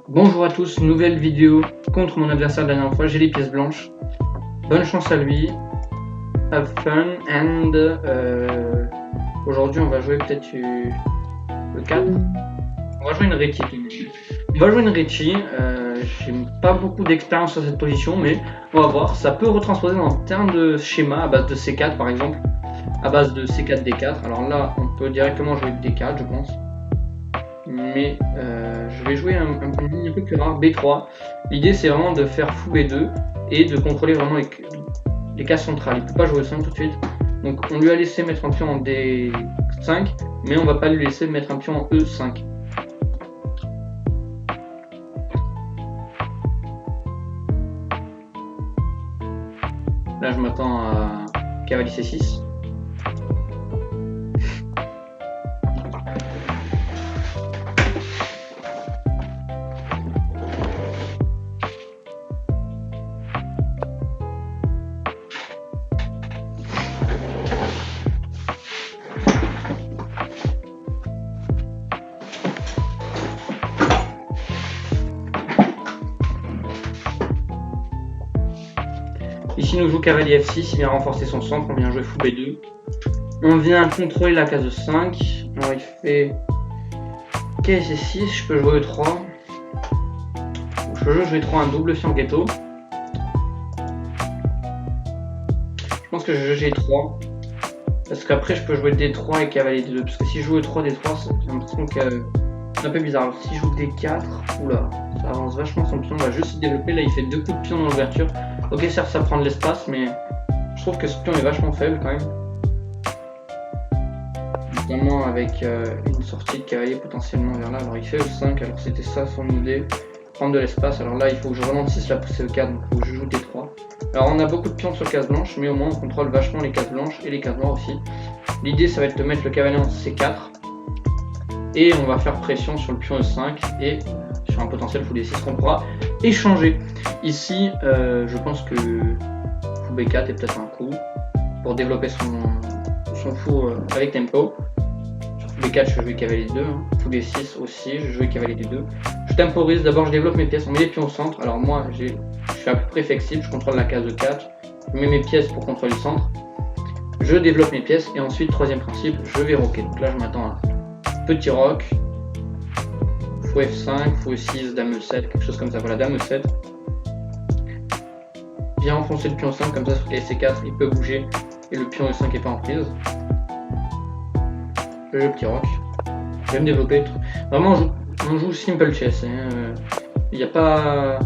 Bonjour à tous, nouvelle vidéo contre mon adversaire de la dernière fois, j'ai les pièces blanches. Bonne chance à lui, have fun, and aujourd'hui on va jouer peut-être le 4. On va jouer une Reti. On va jouer une Reti, j'ai pas beaucoup d'expérience sur cette position, mais on va voir, ça peut retransposer dans termes de schéma à base de C4 par exemple, à base de C4, D4. Alors là, on peut directement jouer D4 je pense. Mais je vais jouer un peu plus rare, B3. L'idée c'est vraiment de faire fou B2 et de contrôler vraiment les cases centrales. Il ne peut pas jouer au 5 tout de suite. Donc on lui a laissé mettre un pion en D5, mais on va pas lui laisser mettre un pion en E5. Là je m'attends à cavalier C6. Ici nous joue cavalier F6, il vient renforcer son centre, on vient jouer fou B2. On vient contrôler la case 5. Alors il fait KC6, je peux jouer E3. Je peux jouer E3 un double sur ghetto. Je pense que je joue G3. Parce qu'après je peux jouer D3 et cavalier D2. Parce que si je joue E3, D3, j'ai l'impression que c'est un peu bizarre. Alors, si je joue D4, oula, ça avance vachement son pion, on va juste se développer. Là il fait 2 coups de pion dans l'ouverture. Ok, certes ça prend de l'espace, mais je trouve que ce pion est vachement faible quand même. Notamment avec une sortie de cavalier potentiellement vers là. Alors il fait E5, alors c'était ça son idée, prendre de l'espace. Alors là il faut que je ralentisse la poussée E4, donc il faut que je joue D3. Alors on a beaucoup de pions sur case blanche, mais au moins on contrôle vachement les cases blanches et les cases noires aussi. L'idée ça va être de mettre le cavalier en C4, et on va faire pression sur le pion E5 et sur un potentiel fou D6 qu'on pourra échanger. Ici je pense que fou B4 est peut-être un coup pour développer son fou avec tempo. Sur fou B4 je vais jouer cavalier D2, fou D6 aussi, je vais jouer cavalier D2. Je temporise, d'abord je développe mes pièces, on met les pions au centre. Alors moi je suis à peu près flexible, je contrôle la case de 4, je mets mes pièces pour contrôler le centre. Je développe mes pièces et ensuite troisième principe, je vais roquer. Donc là je m'attends à petit rock, fou F5, fou E6, dame E7, quelque chose comme ça. Voilà, dame E7. Viens enfoncer le pion 5 comme ça sur C4, il peut bouger et le pion E5 est pas en prise. Je joue petit rock. Je vais me développer. Vraiment on joue simple chess. Il n'y a pas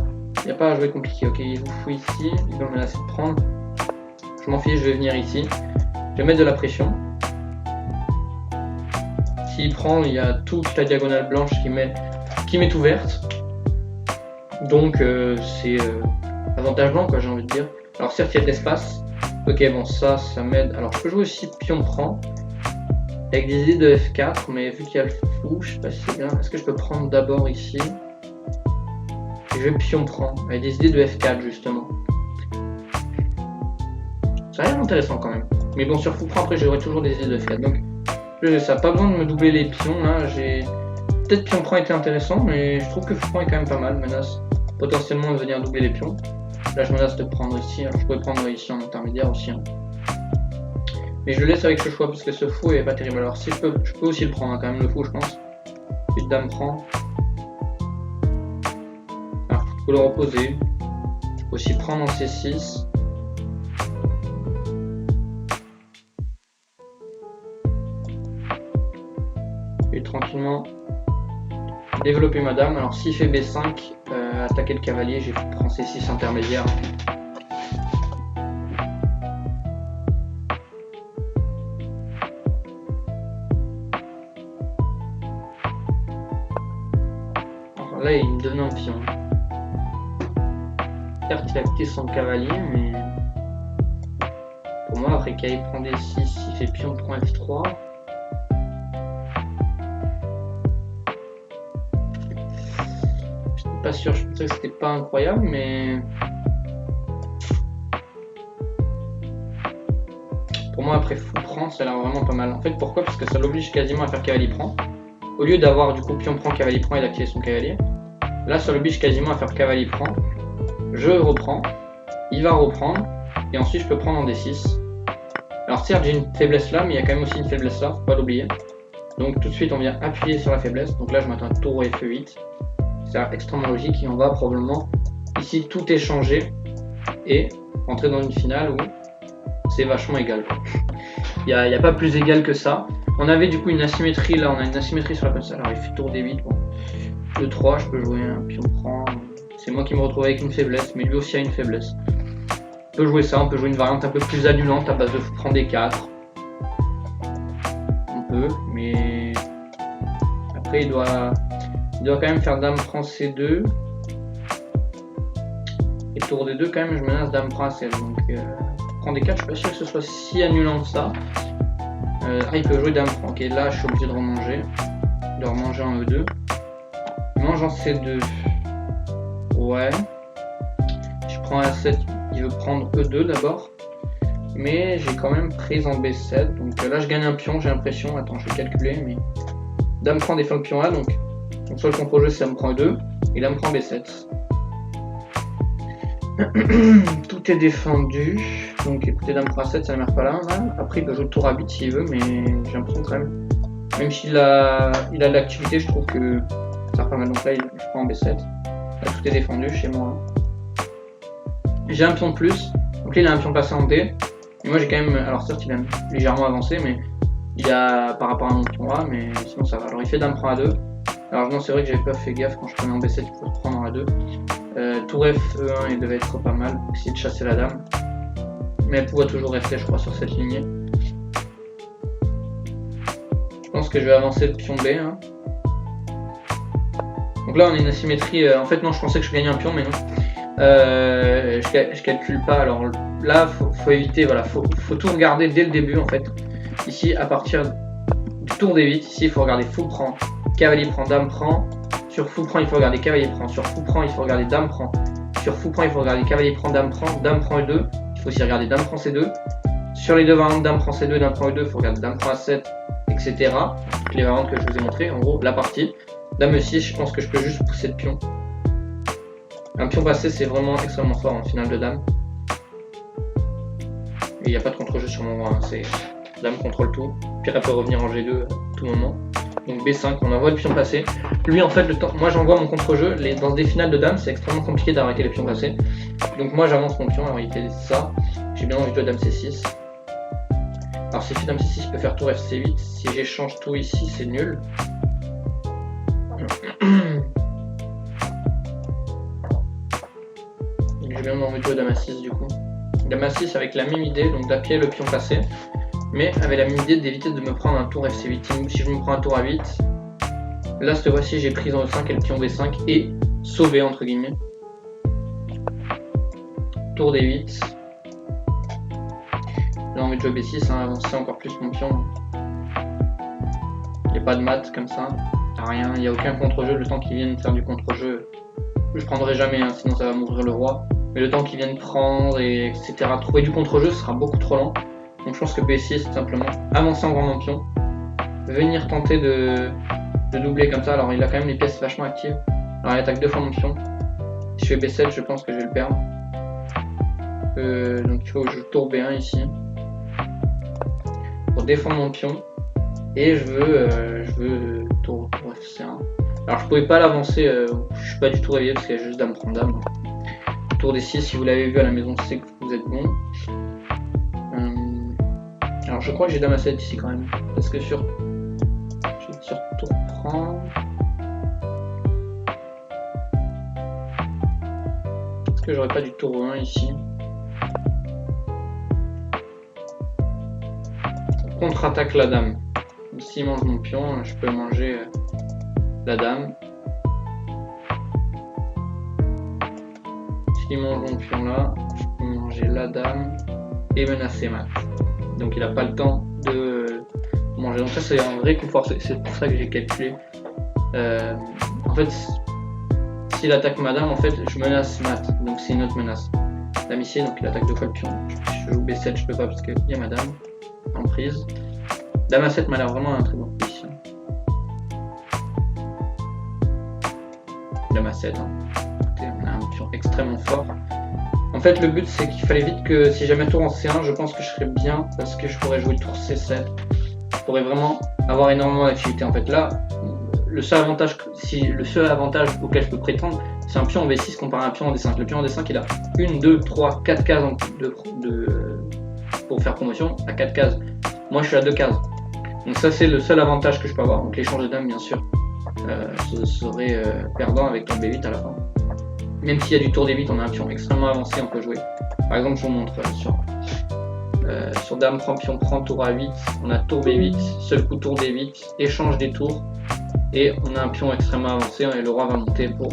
à jouer compliqué. Ok, il vous fout ici, il va me menacer de prendre. Je m'en fiche, je vais venir ici. Je vais mettre de la pression. S'il prend, il y a toute la diagonale blanche qui m'est ouverte. Donc c'est avantage blanc quoi, j'ai envie de dire. Alors certes il y a de l'espace. Ok, bon ça m'aide. Alors je peux jouer aussi pion prend avec des idées de F4, mais vu qu'il y a le fou, je sais pas si c'est bien. Est-ce que je peux prendre d'abord ici? Et je vais pion prend avec des idées de F4 justement. Ça a l'air intéressant quand même. Mais bon, sur fou prend après j'aurai toujours des idées de F4. Donc ça n'a pas besoin de me doubler les pions là. Peut-être pion prend était intéressant, mais je trouve que fou prend est quand même pas mal. Menace potentiellement de venir doubler les pions. Là je menace de prendre ici, alors je pourrais prendre ici en intermédiaire aussi. Mais je le laisse avec ce choix parce que ce fou est pas terrible. Alors si je peux aussi le prendre quand même le fou je pense. Puis dame prend. Alors je peux le reposer. Je peux aussi prendre en C6. Et tranquillement développer ma dame. Alors s'il fait B5, attaquer le cavalier, j'ai prends C6 intermédiaire. Alors là il me donne un pion. Certes il a quitté son cavalier, mais pour moi après qu'il prend D6, il fait pion prend F3. Pas sûr, je pensais que c'était pas incroyable, mais pour moi après fou prend ça a l'air vraiment pas mal. En fait pourquoi? Parce que ça l'oblige quasiment à faire cavalier prend au lieu d'avoir du coup pion prend cavalier prend et d'activer son cavalier. Là sur le biche quasiment à faire cavalier prend. Je reprends, il va reprendre, et ensuite je peux prendre en D6. Alors certes j'ai une faiblesse là, mais il y a quand même aussi une faiblesse là, faut pas l'oublier. Donc tout de suite on vient appuyer sur la faiblesse, donc là je m'attends à tour F8. C'est extrêmement logique et on va probablement ici tout échanger et entrer dans une finale où c'est vachement égal. Il n'y a pas plus égal que ça. On avait du coup une asymétrie, là on a une asymétrie sur la console. Alors il fait tour D8, bon. 2-3, je peux jouer un pion prend. C'est moi qui me retrouve avec une faiblesse, mais lui aussi a une faiblesse. On peut jouer ça, on peut jouer une variante un peu plus annulante à base de prendre des 4. On peut, mais après il doit quand même faire dame prend C2. Et tour D2 quand même je menace dame prend A7. Donc prendre des 4, je suis pas sûr que ce soit si annulant que ça. Il peut jouer dame prend. Ok, là je suis obligé de remanger en E2. Il mange en C2. Ouais. Je prends A7. Il veut prendre E2 d'abord. Mais j'ai quand même prise en B7. Donc là je gagne un pion, j'ai l'impression. Attends, je vais calculer. Mais dame prend défend le pion A. Donc soit le contre-jeu c'est dame prend E2. Et dame prend B7. Tout est défendu. Donc écoutez, dame prend A7, ça ne merde pas là. Après il peut jouer le tour à 8 s'il veut, mais j'ai l'impression quand même s'il a de l'activité, je trouve que ça va pas mal. Donc là je prends en B7. Là tout est défendu chez moi. J'ai un pion de plus. Donc là il a un pion passé en D. Et moi j'ai quand même. Alors certes il a légèrement avancé, mais il a par rapport à mon pion A, mais sinon ça va. Alors il fait dame prend A2. Alors non, c'est vrai que j'avais pas fait gaffe quand je prenais en B7, il faut prendre en A2. Tour F1 il devait être pas mal, essayer de chasser la dame. Mais elle pourrait toujours rester je crois sur cette lignée. Je pense que je vais avancer le pion B. Hein. Donc là on a une asymétrie, en fait non je pensais que je gagnais un pion mais non. Je calcule pas, alors là faut éviter, voilà, faut tout regarder dès le début en fait. Ici à partir du tour D8, ici il faut regarder fou prend, cavalier prend, dame prend. Sur fou prend, il faut regarder cavalier prend. Sur fou prend, il faut regarder dame prend. Sur fou prend, il faut regarder cavalier prend, dame prend E2. Il faut aussi regarder dame prend C2. Sur les deux variantes dame prend C2, dame prend E2, il faut regarder dame prend A7, etc. Toutes les variantes que je vous ai montrées. En gros, la partie. Dame E6, je pense que je peux juste pousser le pion. Un pion passé, c'est vraiment extrêmement fort en finale de dame. Et il n'y a pas de contre-jeu sur mon roi. Hein. C'est dame contrôle tout. Puis elle peut revenir en G2 à tout moment. Donc B5, on envoie le pion passé. Lui en fait, moi j'envoie mon contre-jeu. Dans des finales de dames, c'est extrêmement compliqué d'arrêter les pions passés. Donc moi j'avance mon pion, alors il fait ça. J'ai bien envie de jouer dame C6. Alors s'il fait dame C6, je peux faire tour FC8. Si j'échange tout ici, c'est nul. J'ai bien envie de jouer dame A6 du coup. Dame A6 avec la même idée, donc d'appuyer le pion passé. Mais avec la même idée d'éviter de me prendre un tour FC8. Si je me prends un tour à 8, là cette fois-ci j'ai prise en E5 et le pion B5 et sauvé entre guillemets. Tour D8. J'ai envie de jouer B6, hein, avancer encore plus mon pion. Il n'y a pas de mat comme ça, rien, il n'y a aucun contre-jeu. Le temps qu'ils viennent faire du contre-jeu, je prendrai jamais, hein, sinon ça va m'ouvrir le roi. Mais le temps qu'ils viennent prendre, et etc. Trouver du contre-jeu, ce sera beaucoup trop lent. Donc je pense que B6 c'est simplement avancer en grand pion, venir tenter de doubler comme ça. Alors il a quand même les pièces vachement actives. Alors il attaque deux fois mon pion. Si je fais B7 je pense que je vais le perdre. Donc il faut que je tourne B1 ici pour défendre mon pion. Et je veux tour F1. Alors je pouvais pas l'avancer, je suis pas du tout réveillé parce qu'il y a juste dame prend dame. Tour D6 si vous l'avez vu à la maison c'est que vous êtes bon. Alors je crois que j'ai dame A7 ici quand même, parce que sur tour prend. Est-ce que j'aurais pas du tour 1 ici? Contre-attaque la dame. S'il mange mon pion, je peux manger la dame. S'il mange mon pion là, je peux manger la dame et menacer mat. Donc il n'a pas le temps de manger. Donc ça c'est un vrai coup fort, c'est pour ça que j'ai calculé. En fait, s'il attaque ma dame, en fait je menace mat, donc c'est une autre menace. Dame ici, donc il attaque deux fois le pion. Je joue B7, je peux pas parce qu'il y a ma dame en prise. Dame A7 m'a l'air vraiment un très bon position. dame A7. Hein. On a un pion extrêmement fort. En fait, le but, c'est qu'il fallait vite que si jamais tour en C1, je pense que je serais bien parce que je pourrais jouer tour C7. Je pourrais vraiment avoir énormément d'activité. En fait, là, le seul avantage auquel je peux prétendre, c'est un pion en V6 comparé à un pion en D5. Le pion en D5, il a 1, 2, 3, 4 cases pour faire promotion à 4 cases. Moi, je suis à 2 cases. Donc ça, c'est le seul avantage que je peux avoir. Donc l'échange de dames, bien sûr, ce serait perdant avec ton B8 à la fin. Même s'il y a du tour D8, on a un pion extrêmement avancé, on peut jouer. Par exemple, je vous montre sur dame prend pion prend tour A8, on a tour B8, seul coup tour D8, échange des tours, et on a un pion extrêmement avancé et le roi va monter pour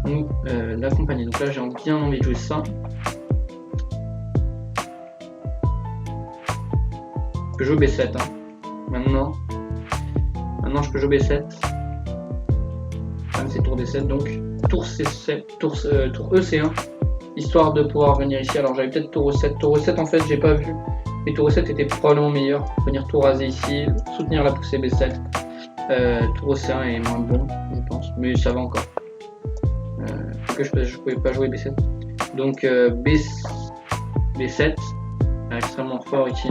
nous l'accompagner. Donc là, j'ai bien envie de jouer ça. Je peux jouer B7. Hein. Maintenant, je peux jouer B7. C'est tour D7, donc tour C7, tour EC1, histoire de pouvoir venir ici. Alors j'avais peut-être tour E7. Tour E7 en fait j'ai pas vu, mais tour E7 était probablement meilleur. Venir tour raser ici, soutenir la poussée B7. Tour EC1 est moins bon, je pense, mais ça va encore. Je pouvais pas jouer B7. Donc B7, extrêmement fort ici.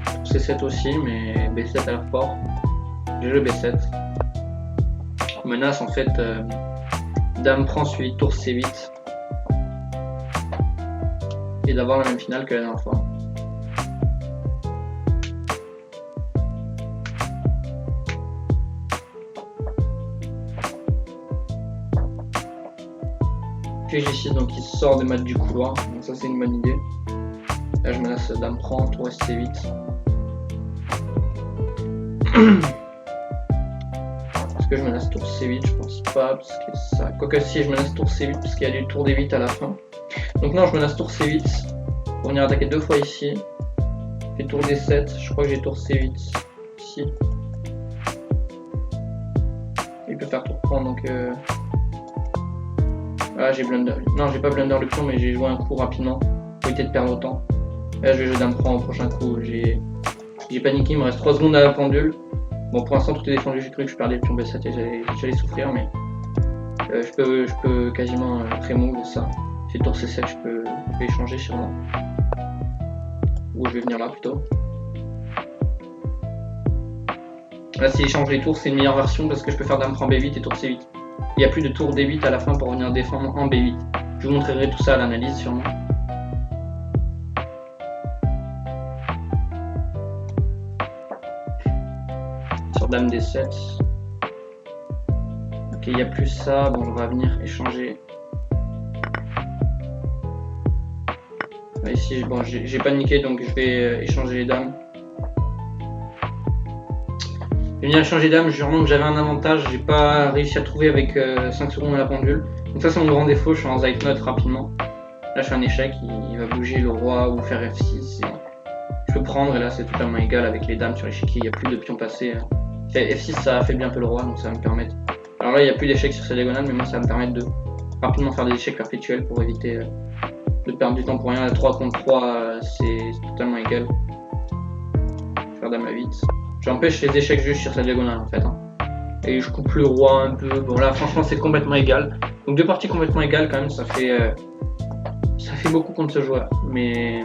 Tour C7 aussi, mais B7 a l'air fort. J'ai joué B7. Menace en fait dame prend suivi tour C8 et d'avoir la même finale que la dernière fois. Puis G6 donc il sort des maths du couloir, donc ça c'est une bonne idée. Là je menace dame prend tour SC8. Que je menace tour C8, je pense pas, parce que ça. Quoique si je menace tour C8, parce qu'il y a du tour D8 à la fin. Donc non, je menace tour C8 pour venir attaquer 2 fois ici. J'ai tour D7, je crois que j'ai tour C8 ici. Il peut faire tour prendre, donc ah, j'ai blunder. Non, j'ai pas blunder le pion, mais j'ai joué un coup rapidement pour éviter de perdre autant. Là, je vais jouer dame prend au prochain coup. J'ai paniqué, il me reste 3 secondes à la pendule. Bon, pour l'instant tout est défendu, j'ai cru que je perdais le pion B7 et j'allais souffrir, mais je peux quasiment pré-move ça. Si tour C7, je peux échanger sûrement. Ou je vais venir là plutôt. Là, s'il échange les tours, c'est une meilleure version parce que je peux faire dame prend B8 et tour C8. Il n'y a plus de tour D8 à la fin pour venir défendre en B8. Je vous montrerai tout ça à l'analyse sûrement. Dame D7. Ok, il n'y a plus ça. Bon, on va venir échanger. Là, ici, bon, j'ai paniqué donc je vais échanger les dames. Je vais venir échanger les dames. Sûrement que j'avais un avantage. J'ai pas réussi à trouver avec 5 secondes à la pendule. Donc, ça, c'est mon grand défaut. Je suis en Zeitnot rapidement. Là, je fais un échec. Il va bouger le roi ou faire F6. Je peux prendre et là, c'est totalement égal avec les dames sur l'échiquier. Il n'y a plus de pions passés. F6 ça affaiblit un peu le roi, donc ça va me permettre. Alors là il n'y a plus d'échecs sur sa diagonale, mais moi ça va me permettre de rapidement faire des échecs perpétuels pour éviter de perdre du temps pour rien. La 3 contre 3 c'est totalement égal. Je vais faire dame à 8. J'empêche les échecs juste sur sa diagonale en fait. Hein. Et je coupe le roi un peu. Bon là franchement c'est complètement égal. Donc 2 parties complètement égales quand même, ça fait beaucoup contre ce joueur. Mais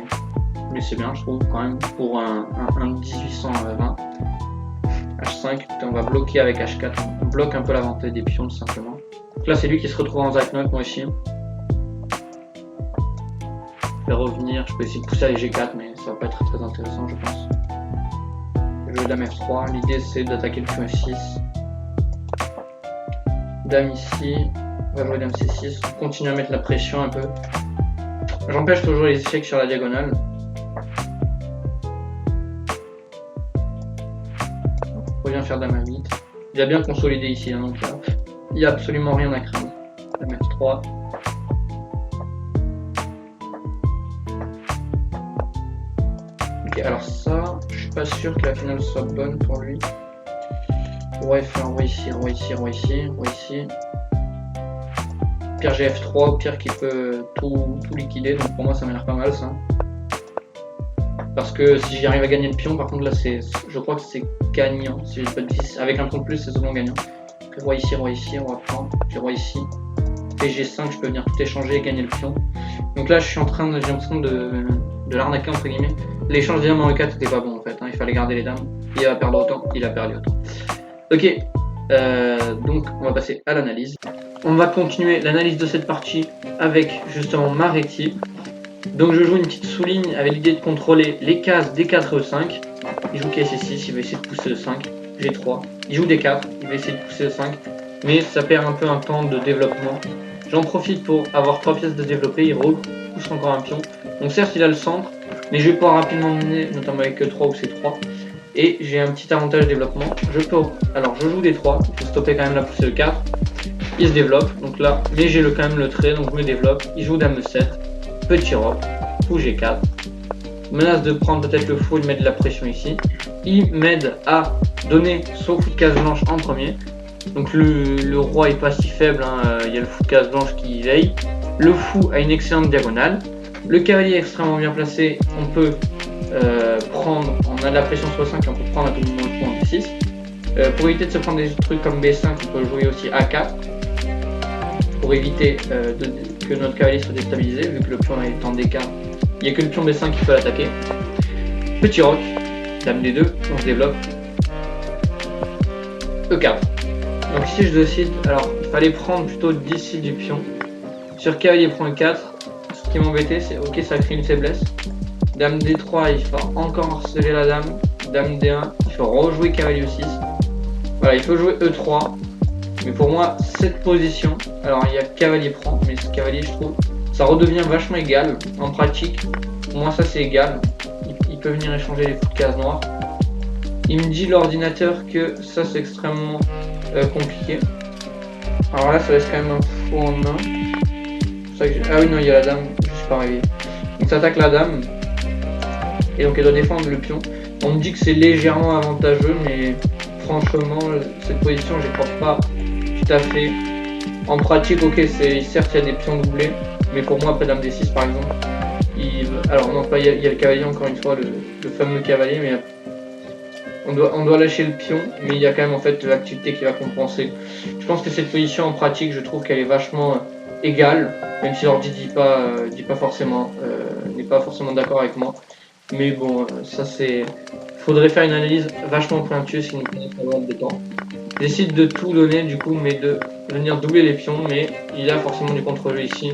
c'est bien je trouve quand même pour un 1820. H5, on va bloquer avec H4, on bloque un peu l'avancée des pions tout simplement. Donc là c'est lui qui se retrouve en Zeitnot, moi aussi. Je vais revenir, je peux essayer de pousser avec G4 mais ça va pas être très intéressant je pense. Je vais jouer dame F3, l'idée c'est d'attaquer le pion F6. Dame ici, on va jouer dame C6, continuer à mettre la pression un peu. J'empêche toujours les échecs sur la diagonale. Revient faire dame à 8. Il a bien consolidé ici, hein, donc il n'y a absolument rien à craindre. Dame F3. Ok, alors ça, je suis pas sûr que la finale soit bonne pour lui. Roi F1, roi ici, roi ici, roi ici, roi ici. Pire j'ai F3, pire qui peut tout liquider, donc pour moi ça m'a l'air pas mal ça. Parce que si j'y arrive à gagner le pion, par contre là je crois que c'est gagnant. Si j'ai pas de 10, avec un pion de plus c'est souvent gagnant. roi ici, on va prendre. J'ai roi ici. Et G5, je peux venir tout échanger et gagner le pion. Donc là, j'ai l'impression de l'arnaquer entre guillemets. L'échange des dames en E4 était pas bon en fait, hein. Il fallait garder les dames. Il va perdre autant, il a perdu autant. Ok, donc on va passer à l'analyse. On va continuer l'analyse de cette partie avec justement ma rétille. Donc je joue une petite sous-ligne avec l'idée de contrôler les cases D4 et E5. Il joue caisse E6, il va essayer de pousser E5, G3. Il joue D4, il va essayer de pousser E5, mais ça perd un peu un temps de développement. J'en profite pour avoir 3 pièces de développer, il repousse encore un pion. Donc certes il a le centre, mais je vais pouvoir rapidement mener, notamment avec E3 ou C3. Et j'ai un petit avantage de développement. Alors je joue D3, il faut stopper quand même la poussée E4. Il se développe, donc là, mais j'ai quand même le trait, donc je me développe. Il joue Dame E7, petit roc, fou G4. Menace de prendre peut-être le fou, il met de la pression ici. Il m'aide à donner son fou de case blanche en premier. Donc le roi est pas si faible, hein. Il y a le fou de case blanche qui veille. Le fou a une excellente diagonale. Le cavalier est extrêmement bien placé, on peut prendre, on a de la pression sur E5 et on peut prendre à tout moment le point en B6. Pour éviter de se prendre des trucs comme B5, on peut jouer aussi A4 pour éviter que notre cavalier soit déstabilisé, vu que le pion est en D4. Il n'y a que le pion B5 qui peut l'attaquer. Petit roc, Dame D2, on se développe. E4. Donc ici je décide, alors il fallait prendre plutôt d'ici du pion. Sur cavalier prend E4, ce qui m'embêtait c'est ok, ça crée une faiblesse. Dame D3, il faut encore harceler la dame. Dame D1, il faut rejouer cavalier E6. Voilà, il faut jouer E3. Mais pour moi, cette position, alors il y a cavalier prend, mais ce cavalier, je trouve, ça redevient vachement égal. En pratique, pour moi, ça c'est égal. Il peut venir échanger les fous de case noires. Il me dit l'ordinateur que ça c'est extrêmement compliqué. Alors là, ça laisse quand même un fou en main. Ah oui, non, il y a la dame, je suis pas réveillé. Donc ça attaque la dame. Et donc elle doit défendre le pion. On me dit que c'est légèrement avantageux, mais franchement, cette position, je crois pas tout à fait. En pratique, ok, certes il y a des pions doublés, mais pour moi, après Dame D6 par exemple, alors non, pas il y a le cavalier encore une fois, le fameux cavalier, mais on doit lâcher le pion, mais il y a quand même en fait l'activité qui va compenser. Je pense que cette position en pratique, je trouve qu'elle est vachement égale, même si l'ordi dit pas forcément, n'est pas forcément d'accord avec moi. Mais bon, ça c'est. Faudrait faire une analyse vachement pointueuse si nous connaissons pas mal de temps. Décide de tout donner du coup, mais de venir doubler les pions, mais il a forcément du contre-jeu ici.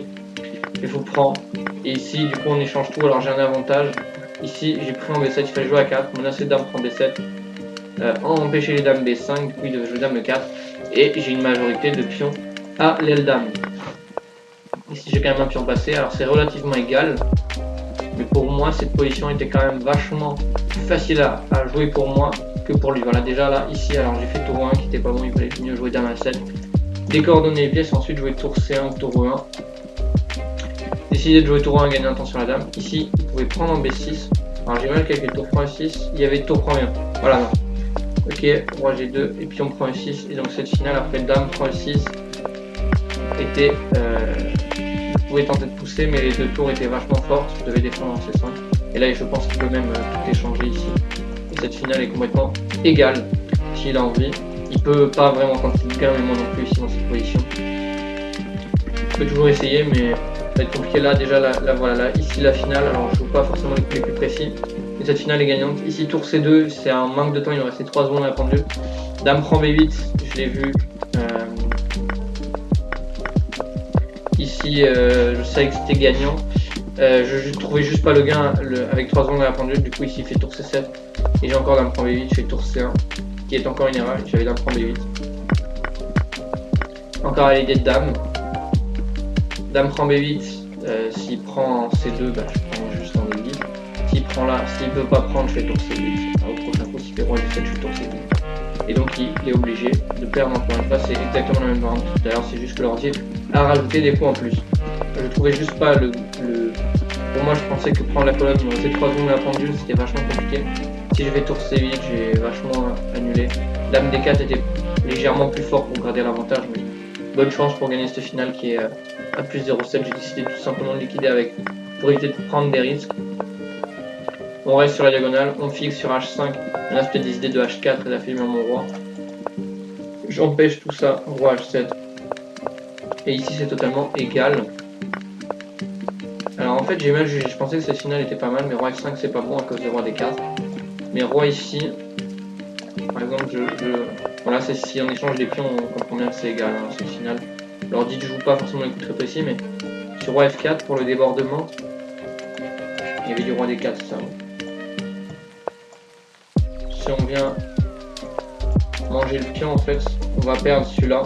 Il faut prendre. Et ici, du coup, on échange tout. Alors j'ai un avantage. Ici, j'ai pris en B7, il fallait jouer à 4. Menacer dame prend B7. Empêcher les dames B5, du coup il devait jouer dame E4. Et j'ai une majorité de pions à l'aile dame. Ici, j'ai quand même un pion passé. Alors c'est relativement égal. Mais pour moi, cette position était quand même vachement facile à jouer pour moi que pour lui. Voilà, déjà là, ici, alors j'ai fait tour 1 qui était pas bon, il fallait mieux jouer dame A7. Décoordonner les pièces, ensuite jouer tour C1 ou tour E1. Décider de jouer tour 1 et gagner un temps sur la dame. Ici, il pouvait prendre en B6. Alors j'ai mal calculé tour prend E6, il y avait tour prend E1. Voilà, non. Ok, roi G2, et puis on prend E6. Et donc cette finale, après dame prend E6, était. Je pouvais tenter de pousser, mais les deux tours étaient vachement fortes, je devais défendre en C5. Et là, je pense qu'il peut même tout échanger ici. Et cette finale est complètement égale, s'il a envie. Il peut pas vraiment tenter de gain, mais moi non plus ici dans cette position. Je peux toujours essayer, mais ça va être compliqué. Là, déjà, voilà, là, ici la finale, alors je joue pas forcément les coups les plus précis. Mais cette finale est gagnante. Ici, tour C2, c'est un manque de temps, il nous restait 3 secondes à la pendule. Dame prend B8, je l'ai vu. Ici, je savais que c'était gagnant. Je trouvais juste pas le gain avec 3 secondes à la pendule. Du coup, ici, il fait tour C7. Et j'ai encore dame prend B8, je fais tour C1. Qui est encore une erreur. J'avais dame prend B8. Encore à l'idée de dame. Dame prend B8. S'il prend en C2, bah, je prends juste en D8. S'il prend là, s'il peut pas prendre, je fais tour C8. Au prochain coup, s'il fait roi G7, je fais tour C8. Et donc, il est obligé de perdre encore une fois. C'est exactement la même variante que tout à l'heure. C'est juste que l'ordi a rajouté des points en plus. Je trouvais juste pas Pour moi, je pensais que prendre la colonne, ces 3 secondes à la pendule, c'était vachement compliqué. Si je fais tour C8, j'ai vachement annulé. Dame D4 était légèrement plus fort pour garder l'avantage, mais bonne chance pour gagner cette finale qui est à plus 0,7. J'ai décidé tout simplement de liquider avec pour éviter de prendre des risques. On reste sur la diagonale, on fixe sur H5. Là, c'était des idées de H4 et d'affaiblir mon roi. J'empêche tout ça, roi H7. Et ici c'est totalement égal. Alors en fait j'ai mal jugé, je pensais que cette finale était pas mal, mais roi F5 c'est pas bon à cause du roi D4. Mais roi ici, par exemple voilà, c'est si on échange des pions, on comprend bien que c'est égal, hein, cette finale. Alors dites je joue pas forcément les coups très précis, mais sur roi F4 pour le débordement, il y avait du roi D4, ça. Si on vient manger le pion en fait, on va perdre celui-là.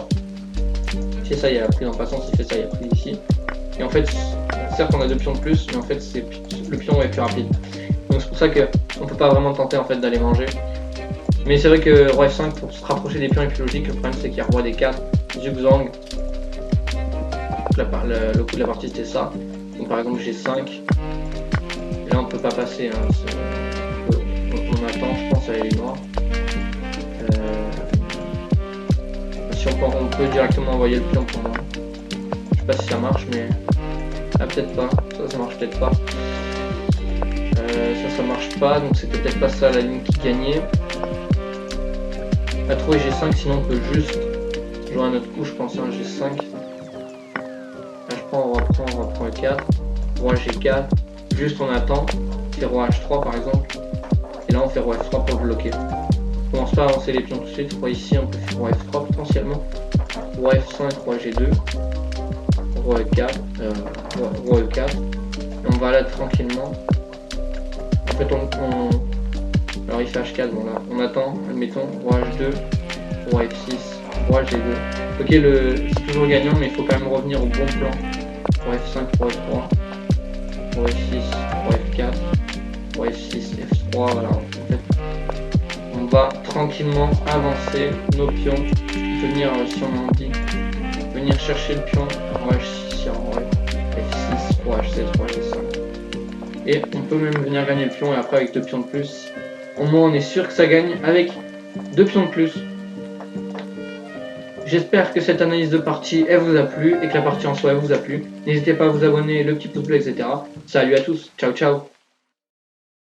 C'est ça, il y a la prise en passant, s'il fait ça, il y a prise ici. Et en fait, certes on a 2 pions de plus, mais en fait le pion est plus rapide. Donc c'est pour ça qu'on peut pas vraiment tenter en fait d'aller manger. Mais c'est vrai que roi F5 pour se rapprocher des pions est plus logique. Le problème c'est qu'il y a roi D4, zugzwang. Le coup de la partie c'était ça. Donc par exemple G5. Et là on peut pas passer. Hein. On attend, je pense, avec les noirs. Si on peut directement envoyer le pion pour moi. Je sais pas si ça marche, mais ah, peut-être pas. Ça marche peut-être pas. Ça marche pas, donc c'était peut-être pas ça la ligne qui gagnait. À trouver G5, sinon on peut juste jouer un autre coup, je pense, un G5. Là je prends, on reprend E4, roi G4, juste on attend, fait roi H3 par exemple, et là on fait roi F3 pour le bloquer. On commence pas à avancer les pions tout de suite, roi ici on peut faire roi F3 potentiellement, roi F5, roi G2, roi E4, roi E4, et on va là tranquillement. En fait alors il fait H4, bon là on attend, admettons, roi H2, roi F6, roi G2. Ok, c'est toujours gagnant, mais il faut quand même revenir au bon plan. Roi F5, roi F3, roi F6, roi F4, roi F6, F3, voilà. En fait, on va tranquillement avancer nos pions, venir, si on en dit, venir chercher le pion, roi H6, roi F6, roi H7, roi G5. Et on peut même venir gagner le pion, et après avec 2 pions de plus, au moins on est sûr que ça gagne avec 2 pions de plus. J'espère que cette analyse de partie elle vous a plu et que la partie en soi elle vous a plu. N'hésitez pas à vous abonner, le petit pouce bleu, etc. Salut à tous, ciao ciao.